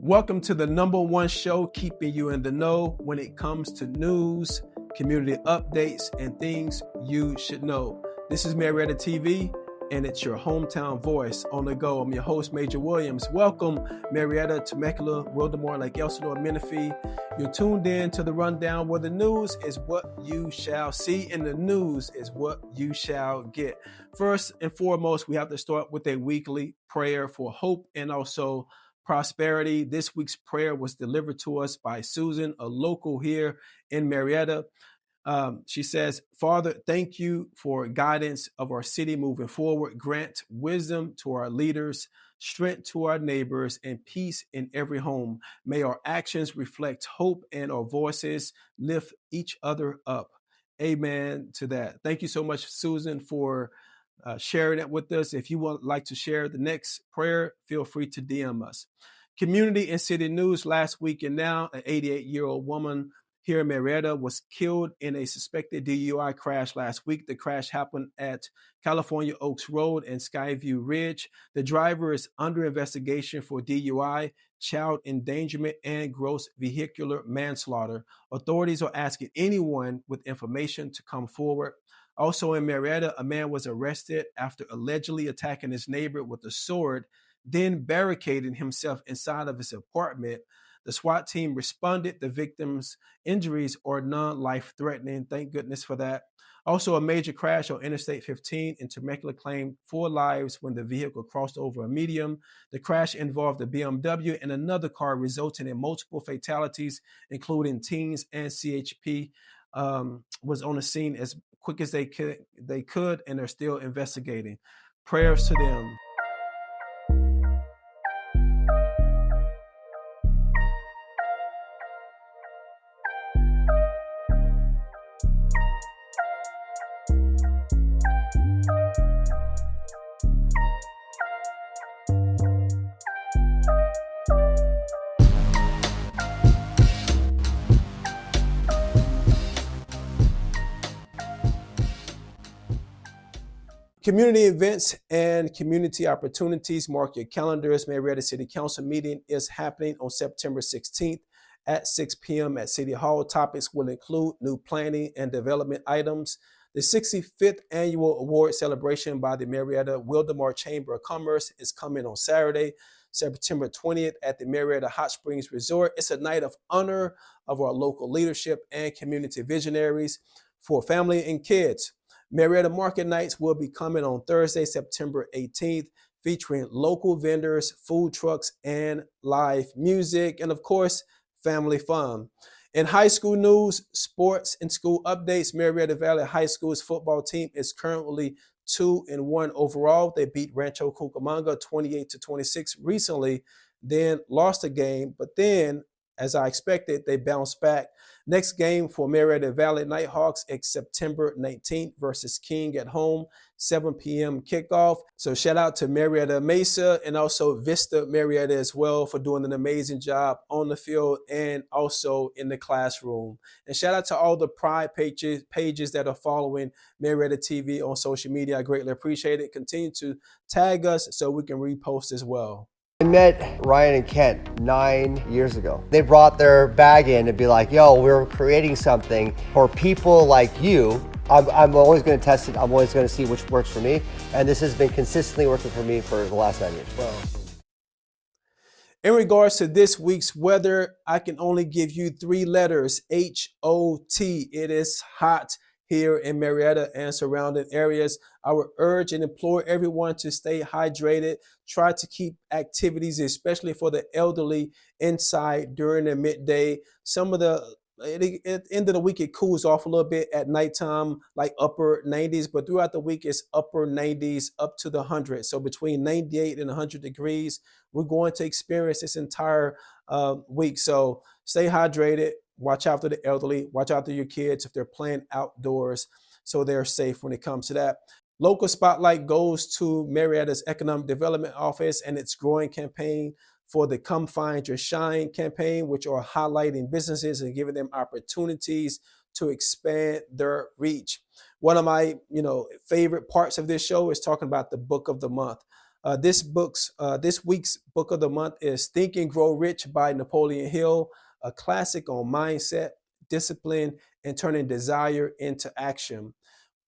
Welcome to the #1 show, keeping you in the know when it comes to news, community updates, and things you should know. This is Murrieta TV, and it's your hometown voice on the go. I'm your host, Major Williams. Welcome, Murrieta, Temecula, Wildomar, Elsinore Menifee. You're tuned in to the rundown where the news is what you shall see, and the news is what you shall get. First and foremost, we have to start with a weekly prayer for hope and also prosperity. This week's prayer was delivered to us by Susan, a local here in Murrieta. She says, Father, thank you for guidance of our city moving forward. Grant wisdom to our leaders, strength to our neighbors, and peace in every home. May our actions reflect hope and our voices lift each other up. Amen to that. Thank you so much, Susan, for sharing that with us. If you would like to share the next prayer, feel free to DM us. Community and city news last week and now, an 88-year-old woman here in Murrieta was killed in a suspected DUI crash last week. The crash happened at California Oaks Road and Skyview Ridge. The driver is under investigation for DUI, child endangerment, and gross vehicular manslaughter. Authorities are asking anyone with information to come forward. Also in Murrieta, a man was arrested after allegedly attacking his neighbor with a sword, then barricading himself inside of his apartment. The SWAT team responded. The victim's injuries are non-life-threatening. Thank goodness for that. Also, a major crash on Interstate 15 in Temecula claimed 4 lives when the vehicle crossed over a median. The crash involved a BMW and another car, resulting in multiple fatalities, including teens, and CHP was on the scene as quick as they could, and they're still investigating. Prayers to them. Community events and community opportunities. Mark your calendars. Murrieta City Council meeting is happening on September 16th at 6 p.m. at City Hall. Topics will include new planning and development items. The 65th annual award celebration by the Murrieta Wildomar Chamber of Commerce is coming on Saturday, September 20th at the Murrieta Hot Springs Resort. It's a night of honor of our local leadership and community visionaries for family and kids. Murrieta Market Nights will be coming on Thursday, September 18th, featuring local vendors, food trucks, and live music, and of course, family fun. In high school news, sports, and school updates, Murrieta Valley High School's football team is currently 2-1 overall. They beat Rancho Cucamonga 28-26 recently, then lost a game, but then, as I expected, they bounced back. Next game for Murrieta Valley Nighthawks is September 19th versus King at home, 7 p.m. kickoff. So shout out to Murrieta Mesa and also Vista Murrieta as well for doing an amazing job on the field and also in the classroom. And shout out to all the Pride pages that are following Murrieta TV on social media. I greatly appreciate it. Continue to tag us so we can repost as well. I met Ryan and Kent 9 years ago. They brought their bag in to be like, yo, we're creating something for people like you. I'm always going to test it. I'm always going to see which works for me. And this has been consistently working for me for the last 9 years. Well, in regards to this week's weather, I can only give you 3 letters, H-O-T. It is hot here in Murrieta and surrounding areas. I would urge and implore everyone to stay hydrated. Try to keep activities, especially for the elderly, inside during the midday. Some of the at the end of the week, it cools off a little bit at nighttime, like upper 90s, but throughout the week, it's upper 90s up to the 100. So between 98 and 100 degrees, we're going to experience this entire week. So stay hydrated. Watch out for the elderly. Watch out for your kids if they're playing outdoors so they're safe when it comes to that. Local spotlight goes to Murrieta's Economic Development Office and its growing campaign for the Come Find Your Shine campaign, which are highlighting businesses and giving them opportunities to expand their reach. One of my favorite parts of this show is talking about the book of the month. This week's book of the month is Think and Grow Rich by Napoleon Hill, a classic on mindset, discipline, and turning desire into action.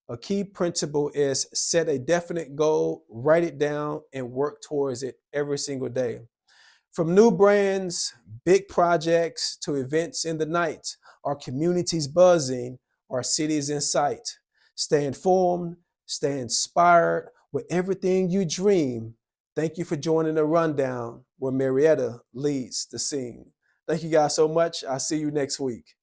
A key principle is set a definite goal, write it down, and work towards it every single day. From new brands, big projects, to events in the night, our communities buzzing, our cities in sight. Stay informed, stay inspired with everything you dream. Thank you for joining the rundown where Murrieta leads the scene. Thank you guys so much. I'll see you next week.